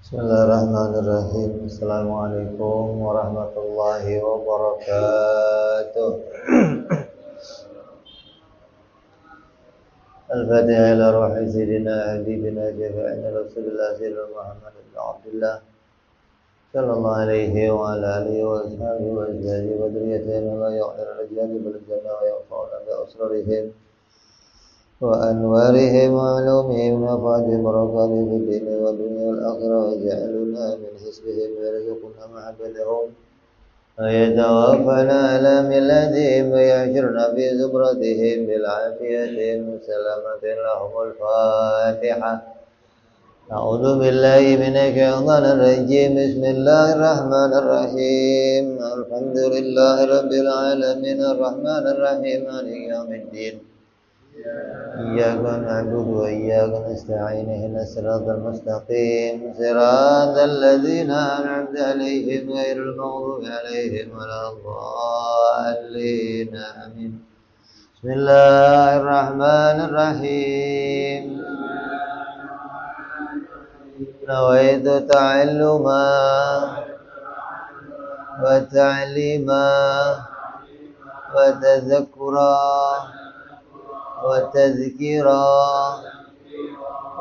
Bismillahirrahmanirrahim. Assalamualaikum warahmatullahi wabarakatuh. Al-Fatihah ila ruhi sayyidina habibina syafi'ina Rasulullah sayyidina Muhammad ibn Abdullah sallallahu alaihi wa ala alihi wa ashabihi wa azwajihi wa dhurriyyatihi wa la ya'ir rajali bil jannah wa ya'fa'una bi asrarihim wa anwarihim wa ulumihim wa fadhim barakatihim fid dini wa dunya wal akhirah wa ja'aluna min hisbihim wa rizquna ma'abalahum wa yatawaffana ala milladihim wa yahshurna fi zumratihim bil afiyatin salamatin lahumul fatihah. A'udzu billahi minasy syaithanir rajim. Bismillahirrahmanirrahim. Alhamdulillahi rabbil alamin arrahmanir rahim maliki yaumiddin. Iyyaka na'budu wa iyyaka nasta'in ihdinas siratal mustaqim siratal ladzina an'amta 'alaihim ghairil maghdubi 'alaihim waladdallin. Amin. Bismillahirrahmanirrahim. Nawaitu ta'alluma wa ta'lima wa tadhakkura wa tazkira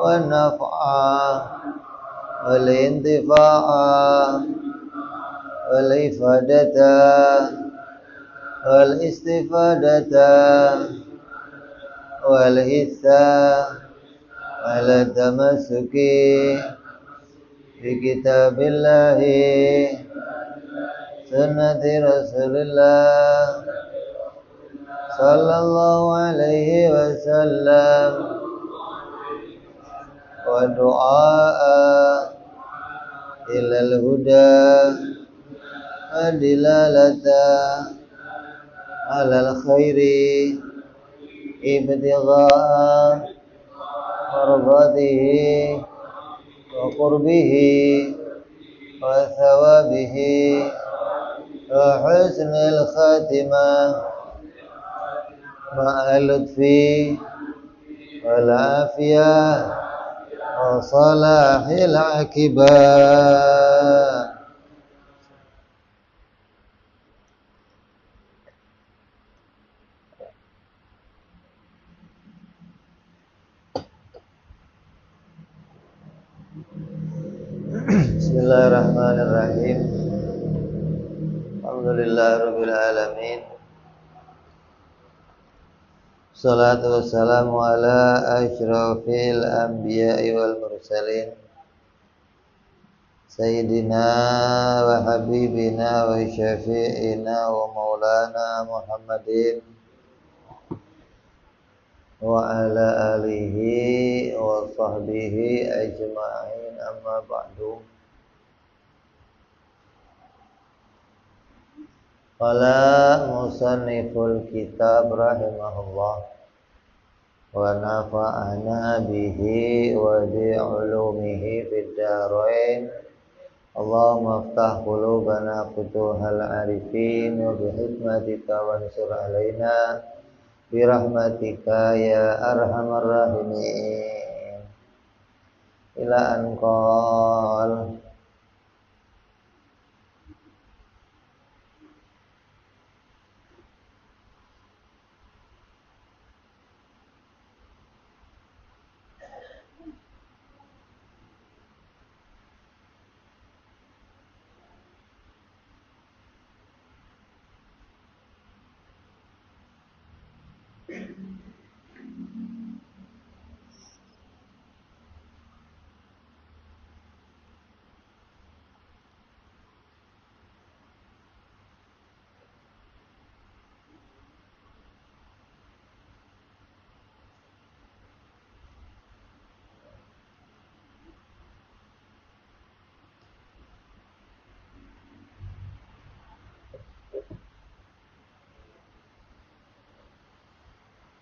wa naf'a wal intifa'a wal ifadata wal istifadata wal hissa wal tamassuki bi kitabillahi sunnati rasulillah sallallahu alaihi wasallam wa du'a ilal huda wa dilalata alal khairi ibtigha'a mardatihi wa qurbihi wa thawabihi wa husnil khatimah ma'al lutfi wal afiyah wa salahil akibah. Bismillahirrahmanirrahim. Alhamdulillahirabbil alamin. Salatu wassalamu ala asyrafil anbiya'i wal mursalin Sayyidina wa habibina wa syafi'ina wa maulana Muhammadin wa ala alihi wa sahbihi ajma'in, amma ba'du. Qala musanniful kitab rahimahullah wa nafa'ana bihi wa bi ulumihi fid darain. Allahumma aftah qulubana futuhal arifin wa bi hikmatika wansur alaina bi rahmatika ya arhamar rahimin. Ila an qala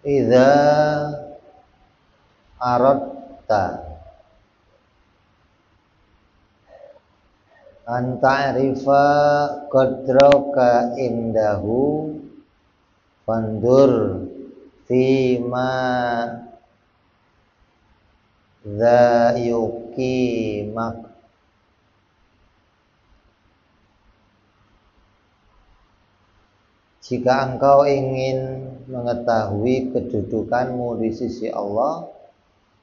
idza aradta an ta'rifa qadraka indahu fandur fima dha yuqimak jika engkau ingin mengetahui kedudukanmu di sisi Allah,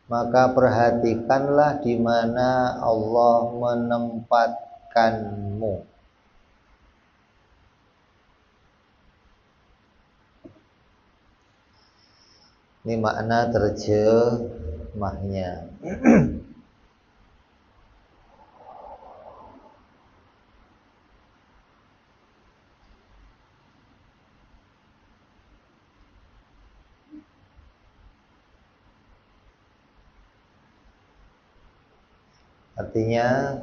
maka perhatikanlah di mana Allah menempatkanmu. Ini makna terjemahnya. Artinya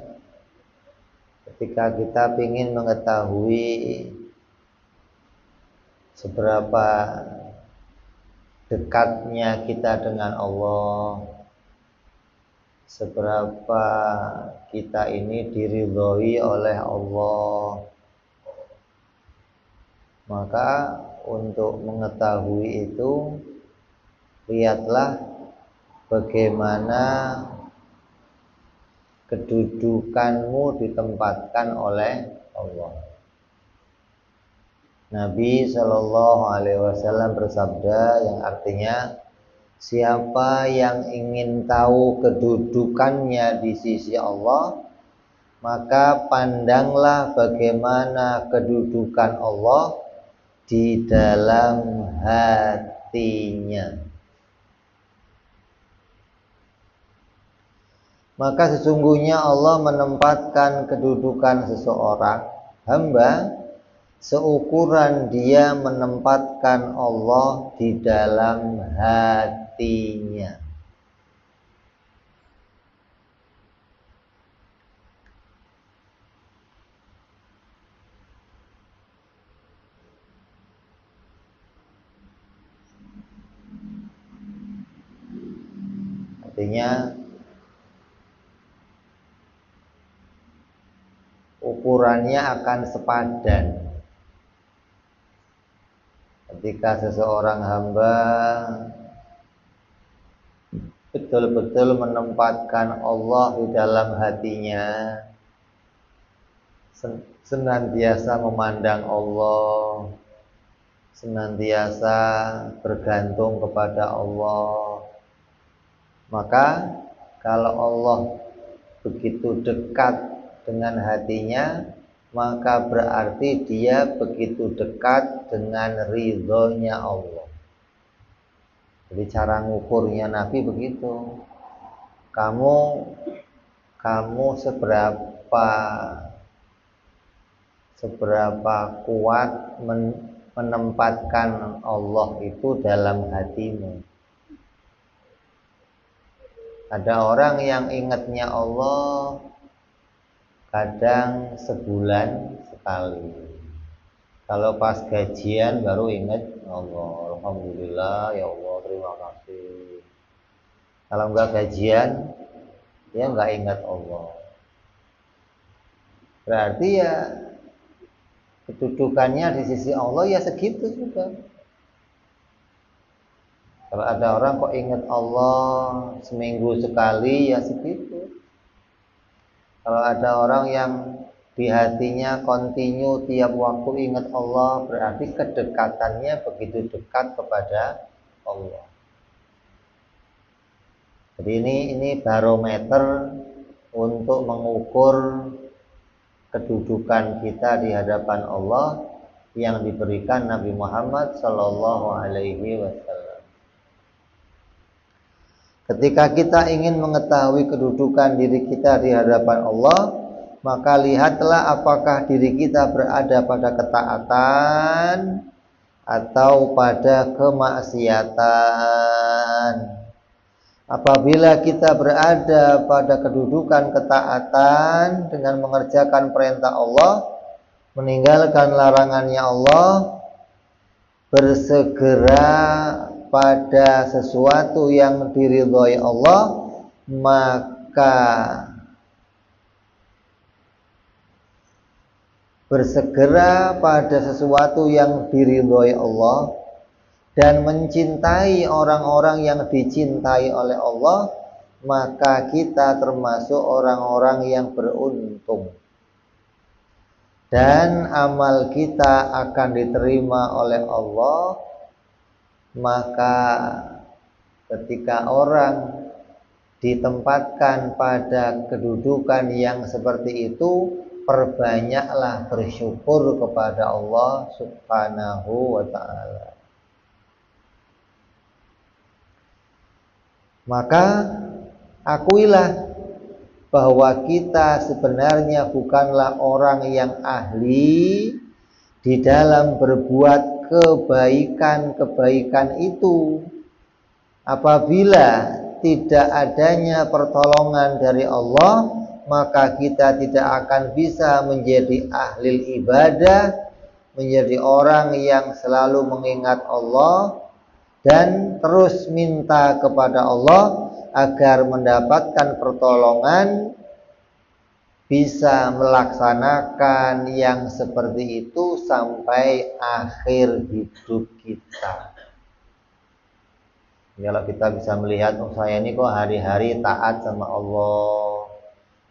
ketika kita ingin mengetahui seberapa dekatnya kita dengan Allah, seberapa kita ini diridhoi oleh Allah, maka untuk mengetahui itu, lihatlah bagaimana kedudukanmu ditempatkan oleh Allah. Nabi Shallallahu Alaihi Wasallam bersabda yang artinya, siapa yang ingin tahu kedudukannya di sisi Allah, maka pandanglah bagaimana kedudukan Allah di dalam hatinya. Maka sesungguhnya Allah menempatkan kedudukan seseorang hamba seukuran dia menempatkan Allah di dalam hatinya. Artinya ukurannya akan sepadan ketika seseorang hamba betul-betul menempatkan Allah di dalam hatinya, senantiasa memandang Allah, senantiasa bergantung kepada Allah. Maka kalau Allah begitu dekat dengan hatinya, maka berarti dia begitu dekat dengan ridhonya Allah. Jadi cara ngukurnya Nabi begitu. Kamu seberapa kuat menempatkan Allah itu dalam hatimu. Ada orang yang ingatnya Allah kadang sebulan sekali. Kalau pas gajian baru ingat Allah, alhamdulillah ya Allah, terima kasih. Kalau enggak gajian, dia enggak ingat Allah. Berarti ya kedudukannya di sisi Allah ya segitu juga. Kalau ada orang kok ingat Allah seminggu sekali ya segitu. Kalau ada orang yang di hatinya kontinu tiap waktu ingat Allah, berarti kedekatannya begitu dekat kepada Allah. Jadi ini barometer untuk mengukur kedudukan kita di hadapan Allah yang diberikan Nabi Muhammad Sallallahu Alaihi Wasallam. Ketika kita ingin mengetahui kedudukan diri kita di hadapan Allah, maka lihatlah apakah diri kita berada pada ketaatan atau pada kemaksiatan. Apabila kita berada pada kedudukan ketaatan dengan mengerjakan perintah Allah, meninggalkan larangannya Allah, bersegera pada sesuatu yang diridhoi Allah, maka bersegera pada sesuatu yang diridhoi Allah dan mencintai orang-orang yang dicintai oleh Allah, maka kita termasuk orang-orang yang beruntung. dan amal kita akan diterima oleh Allah, maka ketika orang ditempatkan pada kedudukan yang seperti itu, perbanyaklah bersyukur kepada Allah Subhanahu wa ta'ala. Maka akuilah bahwa kita sebenarnya bukanlah orang yang ahli di dalam berbuat kebaikan-kebaikan itu. Apabila tidak adanya pertolongan dari Allah, maka kita tidak akan bisa menjadi ahli ibadah, menjadi orang yang selalu mengingat Allah dan terus minta kepada Allah agar mendapatkan pertolongan, bisa melaksanakan yang seperti itu sampai akhir hidup kita. Kalau kita bisa melihat, oh saya ini kok hari-hari taat sama Allah,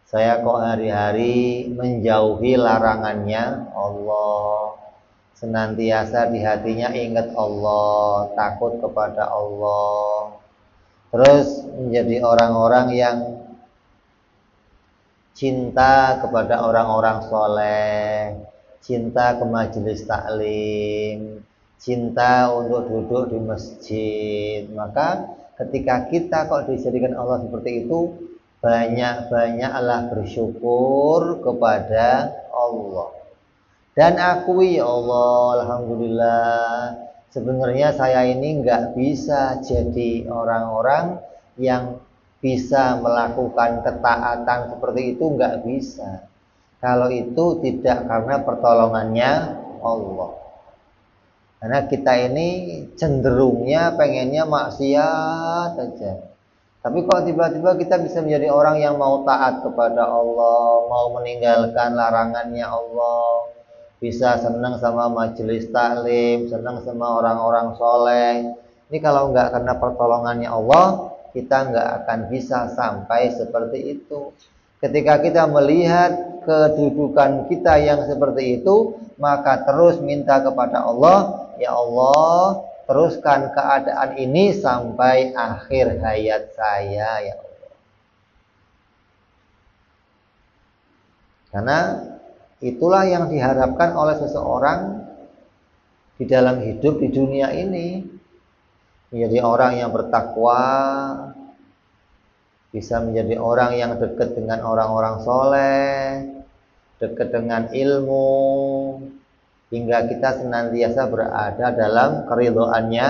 saya kok hari-hari menjauhi larangannya Allah, senantiasa di hatinya ingat Allah, takut kepada Allah, terus menjadi orang-orang yang cinta kepada orang-orang soleh, cinta ke majelis taklim, cinta untuk duduk di masjid. Maka ketika kita kok dijadikan Allah seperti itu, banyak-banyaklah bersyukur kepada Allah. Dan akui, ya Allah, alhamdulillah, sebenarnya saya ini nggak bisa jadi orang-orang yang bisa melakukan ketaatan seperti itu, nggak bisa. Kalau itu tidak karena pertolongannya Allah. Karena kita ini cenderungnya pengennya maksiat aja. Tapi kok tiba-tiba kita bisa menjadi orang yang mau taat kepada Allah, mau meninggalkan larangannya Allah, bisa senang sama majelis taklim, senang sama orang-orang soleh. Ini kalau nggak karena pertolongannya Allah, kita nggak akan bisa sampai seperti itu. Ketika kita melihat kedudukan kita yang seperti itu, maka terus minta kepada Allah, ya Allah, teruskan keadaan ini sampai akhir hayat saya, ya Allah. Karena itulah yang diharapkan oleh seseorang di dalam hidup di dunia ini. Menjadi orang yang bertakwa, bisa menjadi orang yang dekat dengan orang-orang soleh, dekat dengan ilmu, hingga kita senantiasa berada dalam keridhaannya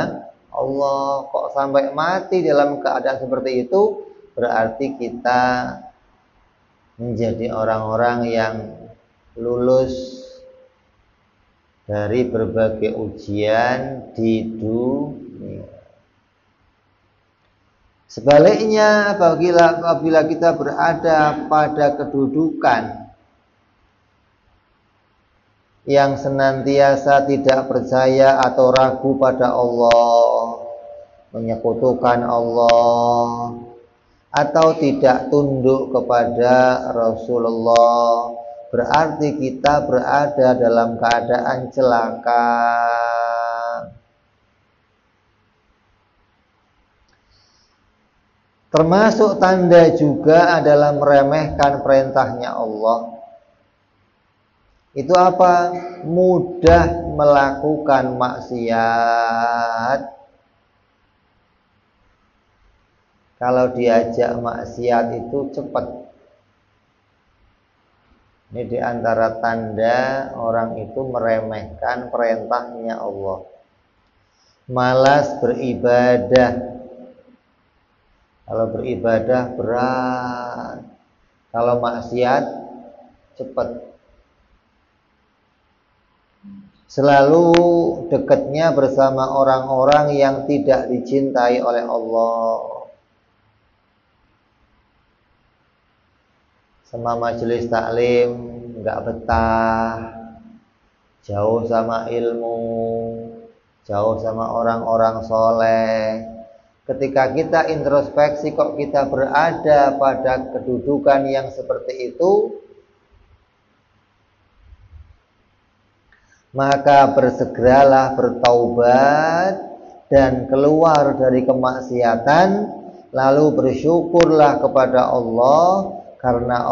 Allah. Kok sampai mati dalam keadaan seperti itu, berarti kita menjadi orang-orang yang lulus dari berbagai ujian di dunia. Sebaliknya, apabila kita berada pada kedudukan yang senantiasa tidak percaya atau ragu pada Allah, menyekutukan Allah, atau tidak tunduk kepada Rasulullah, berarti kita berada dalam keadaan celaka. Termasuk tanda juga adalah meremehkan perintahnya Allah. Itu apa? Mudah melakukan maksiat. Kalau diajak maksiat itu cepat. Ini diantara tanda orang itu meremehkan perintahnya Allah. Malas beribadah. Kalau beribadah berat, kalau maksiat cepat. Selalu dekatnya bersama orang-orang yang tidak dicintai oleh Allah. Sama majelis taklim nggak betah, jauh sama ilmu, jauh sama orang-orang soleh. Ketika kita introspeksi, kok kita berada pada kedudukan yang seperti itu, maka bersegeralah bertaubat dan keluar dari kemaksiatan, lalu bersyukurlah kepada Allah karena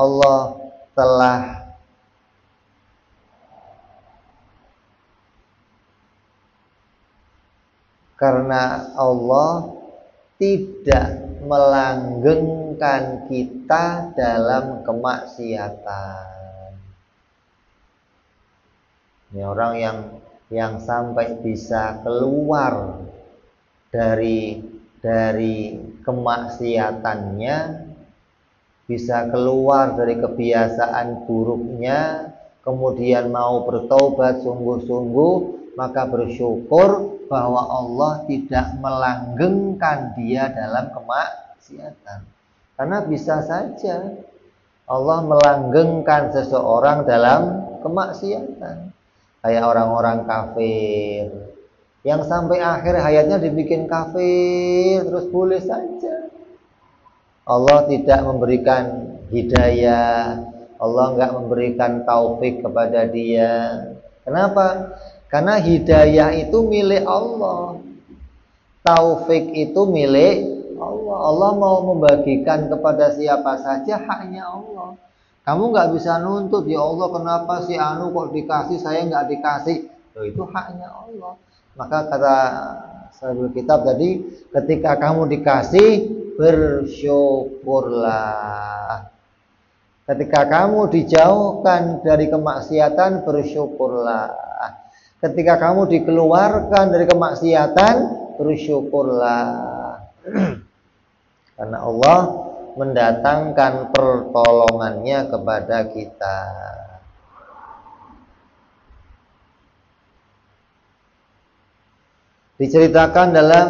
Allah tidak melanggengkan kita dalam kemaksiatan. Ini orang yang sampai bisa keluar dari kemaksiatannya, bisa keluar dari kebiasaan buruknya, kemudian mau bertobat sungguh-sungguh, maka bersyukur bahwa Allah tidak melanggengkan dia dalam kemaksiatan. Karena bisa saja Allah melanggengkan seseorang dalam kemaksiatan. Kayak orang-orang kafir yang sampai akhir hayatnya dibikin kafir, terus boleh saja Allah tidak memberikan hidayah, Allah enggak memberikan taufik kepada dia. Kenapa? Karena hidayah itu milik Allah, taufik itu milik Allah. Allah mau membagikan kepada siapa saja, haknya Allah. Kamu nggak bisa nuntut, ya Allah kenapa si Anu kok dikasih, saya nggak dikasih. Itu haknya Allah. Maka kata Sahibul Kitab tadi, ketika kamu dikasih, bersyukurlah. Ketika kamu dijauhkan dari kemaksiatan, bersyukurlah. Ketika kamu dikeluarkan dari kemaksiatan, bersyukurlah. Karena Allah mendatangkan pertolongannya kepada kita. Diceritakan dalam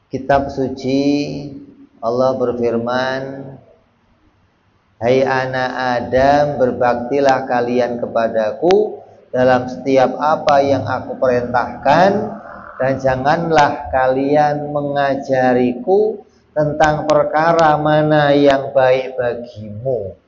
kitab suci, Allah berfirman, hai anak Adam, berbaktilah kalian kepadaku dalam setiap apa yang aku perintahkan, dan janganlah kalian mengajariku tentang perkara mana yang baik bagimu.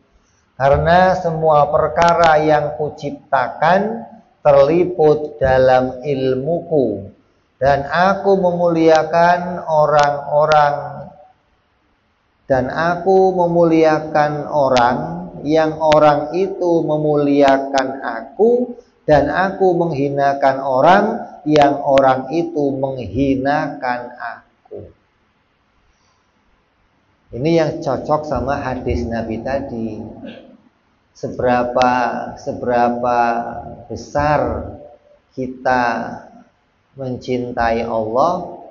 Karena semua perkara yang kuciptakan terliput dalam ilmuku, dan aku memuliakan orang yang orang itu memuliakan aku, dan aku menghinakan orang yang orang itu menghinakan aku. Ini yang cocok sama hadis Nabi tadi. Seberapa besar kita mencintai Allah,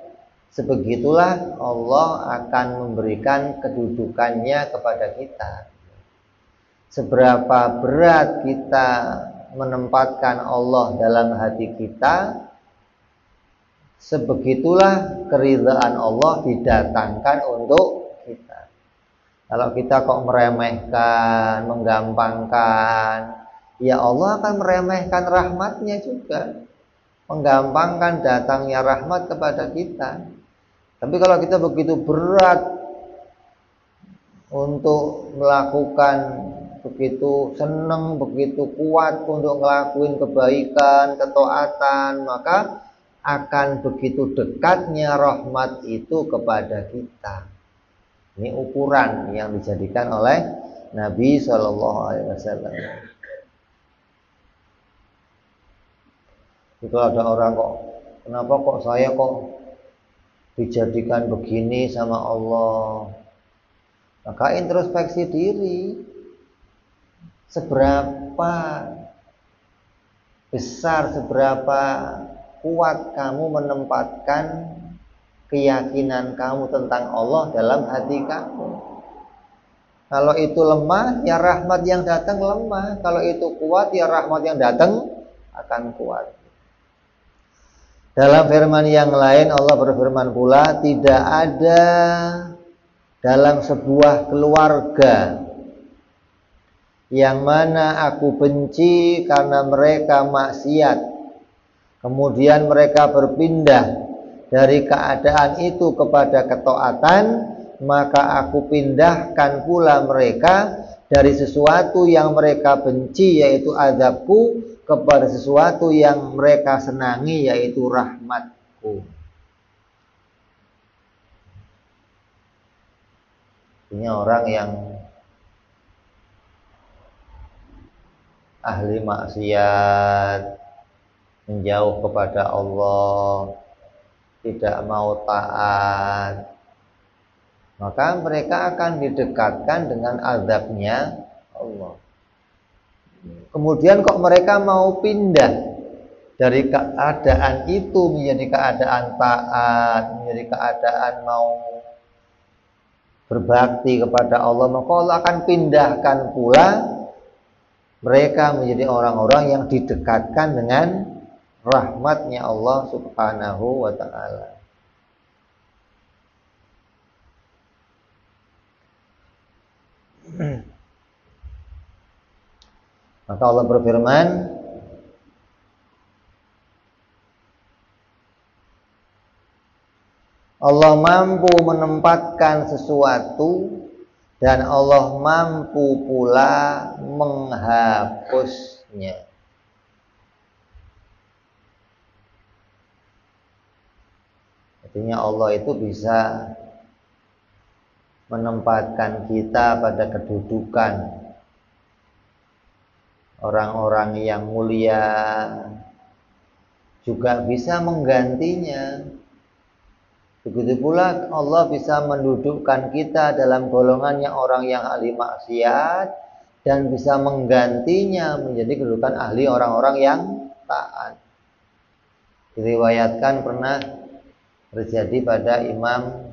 sebegitulah Allah akan memberikan kedudukannya kepada kita. Seberapa berat kita menempatkan Allah dalam hati kita, sebegitulah keridhaan Allah didatangkan untuk kita. Kalau kita kok meremehkan, menggampangkan, ya Allah akan meremehkan rahmatnya juga, menggampangkan datangnya rahmat kepada kita. Tapi kalau kita begitu berat untuk melakukan, begitu senang, begitu kuat untuk ngelakuin kebaikan, ketaatan, maka akan begitu dekatnya rahmat itu kepada kita. Ini ukuran yang dijadikan oleh Nabi SAW. Itu ada orang kok, kenapa kok saya kok dijadikan begini sama Allah? Maka introspeksi diri, seberapa besar, seberapa kuat kamu menempatkan keyakinan kamu tentang Allah dalam hati kamu. Kalau itu lemah, ya rahmat yang datang lemah. Kalau itu kuat, ya rahmat yang datang akan kuat. Dalam firman yang lain Allah berfirman pula, tidak ada dalam sebuah keluarga yang mana aku benci karena mereka maksiat, kemudian mereka berpindah dari keadaan itu kepada ketaatan, maka aku pindahkan pula mereka dari sesuatu yang mereka benci yaitu azabku kepada sesuatu yang mereka senangi yaitu rahmatku. Ini orang yang ahli maksiat, menjauh kepada Allah, tidak mau taat, maka mereka akan didekatkan dengan azabnya Allah. Kemudian kok mereka mau pindah dari keadaan itu menjadi keadaan taat, menjadi keadaan mau berbakti kepada Allah, maka Allah akan pindahkan pula mereka menjadi orang-orang yang didekatkan dengan rahmatnya Allah Subhanahu wa ta'ala. Maka Allah berfirman, Allah mampu menempatkan sesuatu dan Allah mampu pula menghapusnya. Artinya Allah itu bisa menempatkan kita pada kedudukan orang-orang yang mulia, juga bisa menggantinya. Begitu pula Allah bisa mendudukkan kita dalam golongannya orang yang ahli maksiat dan bisa menggantinya menjadi kedudukan ahli orang-orang yang taat. Diriwayatkan pernah terjadi pada Imam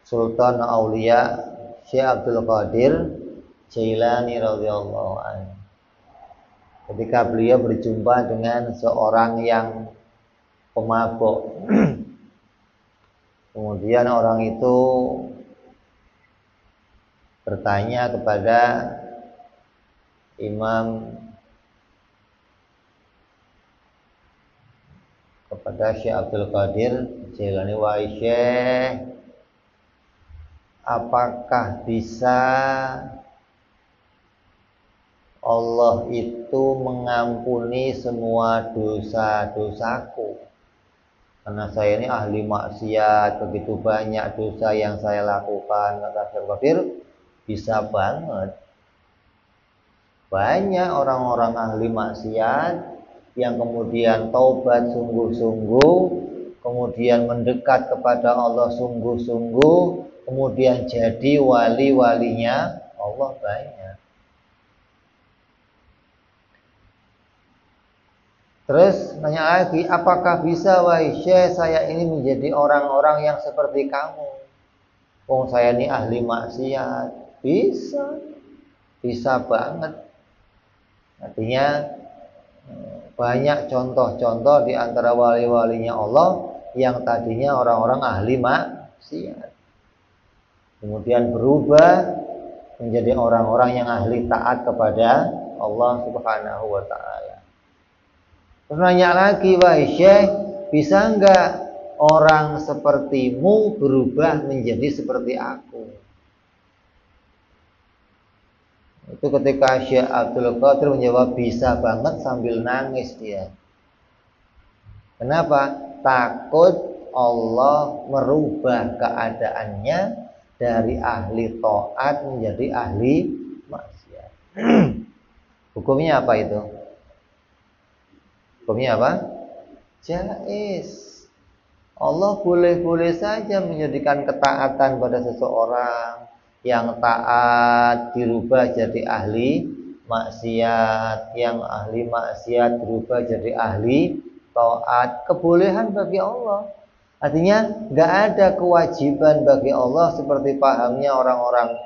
Sultan Aulia Syekh Abdul Qadir Jailani radhiyallahu anhu. Ketika beliau berjumpa dengan seorang yang pemabuk, kemudian orang itu bertanya kepada Syekh Abdul Qadir Jailani, wahai Syekh, apakah bisa Allah itu mengampuni semua dosa-dosaku? Karena saya ini ahli maksiat, begitu banyak dosa yang saya lakukan. Kata Syekh Qadir, bisa banget. Banyak orang-orang ahli maksiat yang kemudian taubat sungguh-sungguh, kemudian mendekat kepada Allah sungguh-sungguh, kemudian jadi wali-walinya Allah banyak. Terus nanya lagi, apakah bisa wahai Syekh saya ini menjadi orang-orang yang seperti kamu? Oh, saya ini ahli maksiat. Bisa banget. Artinya banyak contoh-contoh di antara wali-walinya Allah yang tadinya orang-orang ahli maksiat, kemudian berubah menjadi orang-orang yang ahli taat kepada Allah Subhanahu wa ta'ala. Terus nanya lagi, wahai Syekh, bisa enggak orang sepertimu berubah menjadi seperti aku? Itu ketika Syekh Abdul Qadir menjawab bisa banget sambil nangis dia. Kenapa? Takut Allah merubah keadaannya dari ahli taat menjadi ahli maksiat. Hukumnya apa itu? Hukumnya apa? Jaiz. Allah boleh-boleh saja menjadikan ketaatan pada seseorang yang taat dirubah jadi ahli maksiat, yang ahli maksiat berubah jadi ahli taat. Kebolehan bagi Allah. Artinya nggak ada kewajiban bagi Allah seperti pahamnya orang-orang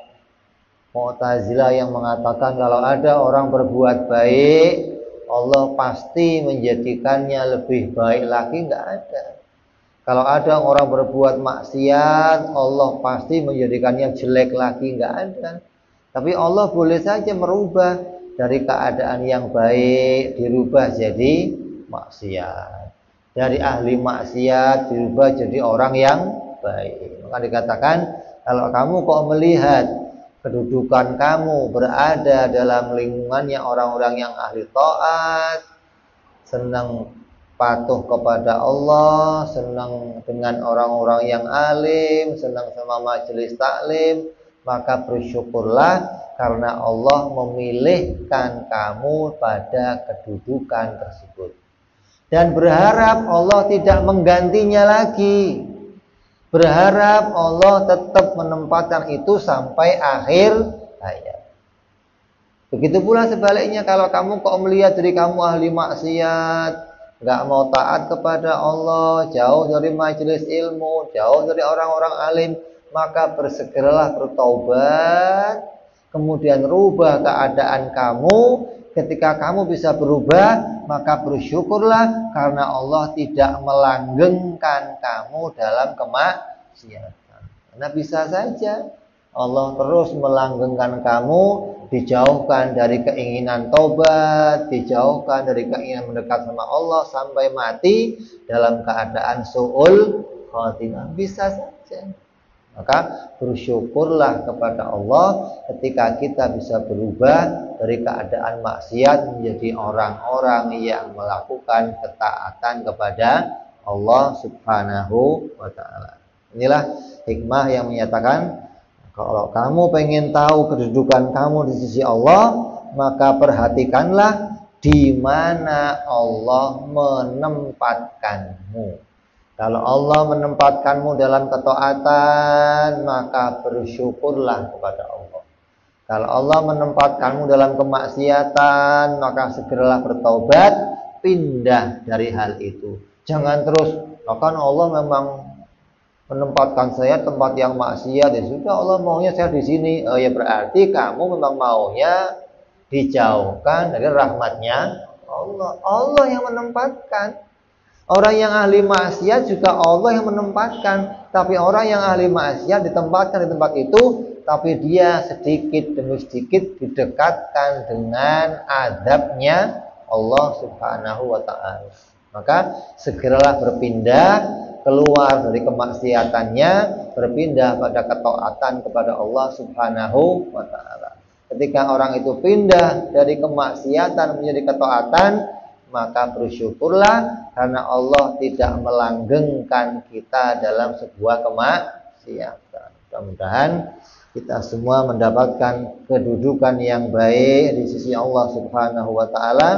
Mu'tazilah yang mengatakan kalau ada orang berbuat baik Allah pasti menjadikannya lebih baik lagi. Nggak ada. Kalau ada orang berbuat maksiat, Allah pasti menjadikannya jelek lagi. Nggak ada. Tapi Allah boleh saja merubah dari keadaan yang baik dirubah jadi maksiat, dari ahli maksiat dirubah jadi orang yang baik. Maka dikatakan Kalau kamu kok melihat kedudukan kamu berada dalam lingkungannya orang-orang yang ahli taat, senang patuh kepada Allah, senang dengan orang-orang yang alim, senang sama majelis taklim, maka bersyukurlah karena Allah memilihkan kamu pada kedudukan tersebut. Dan berharap Allah tidak menggantinya lagi. Berharap Allah tetap menempatkan itu sampai akhir hayat. Begitu pula sebaliknya, kalau kamu kok melihat diri kamu ahli maksiat, nggak mau taat kepada Allah, jauh dari majelis ilmu, jauh dari orang-orang alim, maka bersegeralah bertaubat, kemudian rubah keadaan kamu. Ketika kamu bisa berubah, maka bersyukurlah karena Allah tidak melanggengkan kamu dalam kemaksiatan. Karena bisa saja Allah terus melanggengkan kamu, dijauhkan dari keinginan tobat, dijauhkan dari keinginan mendekat sama Allah sampai mati dalam keadaan su'ul khatimah. Bisa saja. Maka bersyukurlah kepada Allah ketika kita bisa berubah dari keadaan maksiat menjadi orang-orang yang melakukan ketaatan kepada Allah Subhanahu wa ta'ala. Inilah hikmah yang menyatakan kalau kamu pengen tahu kedudukan kamu di sisi Allah, maka perhatikanlah di mana Allah menempatkanmu. Kalau Allah menempatkanmu dalam ketaatan, maka bersyukurlah kepada Allah. Kalau Allah menempatkanmu dalam kemaksiatan, maka segeralah bertaubat, pindah dari hal itu. Jangan terus, kan Allah memang menempatkan saya tempat yang maksiat, ya sudah Allah maunya saya di sini. Ya berarti kamu memang maunya dijauhkan dari rahmatnya Allah. Allah yang menempatkan. Orang yang ahli maksiat juga Allah yang menempatkan. Tapi orang yang ahli maksiat ditempatkan di tempat itu, tapi dia sedikit demi sedikit didekatkan dengan azabnya Allah Subhanahu wa ta'ala. Maka segeralah berpindah, keluar dari kemaksiatannya, berpindah pada ketaatan kepada Allah Subhanahu wa ta'ala. Ketika orang itu pindah dari kemaksiatan menjadi ketaatan, maka bersyukurlah karena Allah tidak melanggengkan kita dalam sebuah kemaksiatan. Mudah-mudahan kita semua mendapatkan kedudukan yang baik di sisi Allah Subhanahu wa ta'ala.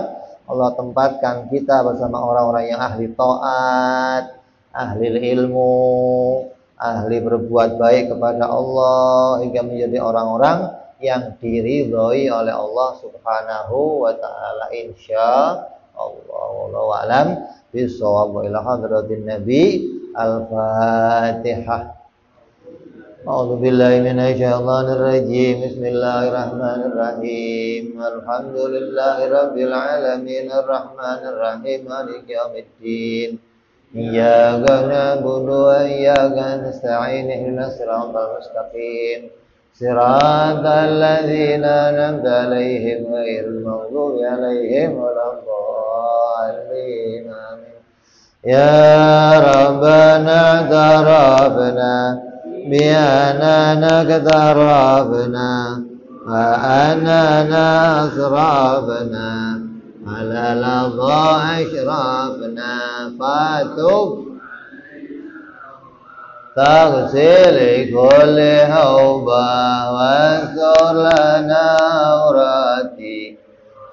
Allah tempatkan kita bersama orang-orang yang ahli taat, ahli ilmu, ahli berbuat baik kepada Allah, hingga menjadi orang-orang yang diridhoi oleh Allah Subhanahu wa ta'ala, insyaallah. Wallahu a'lam bishawab. Ila hadratin Nabi. Al-Fatihah. A'udzu billahi minasyaitonir rajim. Bismillahirrahmanirrahim. Alhamdulillahi rabbil alamin arrahmanir rahim maliki yaumiddin. Iyyaka na'budu wa iyyaka nasta'in ihdinas siratal mustaqim. Siratal ladzina an'amta 'alaihim ghairil maghdubi 'alaihim waladdallin. Amin. Ya Rabbana tarafna bi anana katarafna wa anana asrafna ala ladha ashrafna fatub تغسل كل هوبة واستر لنا عوراتي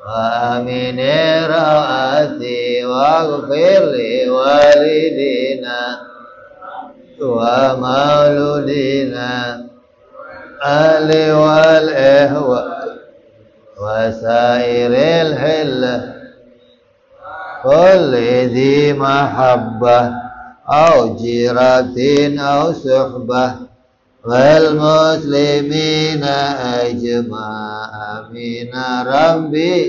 وآمن رواتي واغفر لوالدينا ومولودينا أهل والإخوة وسائر الحلة كل ذي محبة أو جيرة أو صحبة والمسلمين أجمع آمين ربي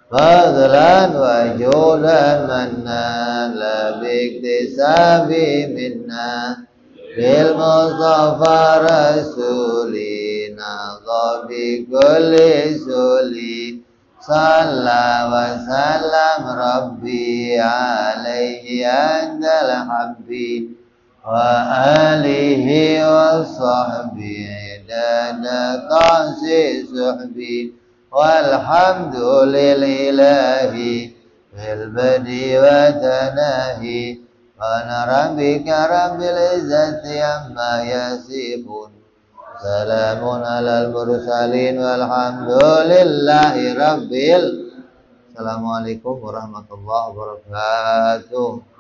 فضلا وجودا منا لا باكتساب منا بالمصطفى رسولنا بكل سولي صلى وسلم ربي عليه عند الحبي wa alihi wa sahbihi dada ta'si suhbi walhamdulillahi fil badi wa tanahi wa rabbika rabbil izzati amma yasifun salamun alal mursalin walhamdulillahi rabbil. Assalamualaikum warahmatullahi wabarakatuh.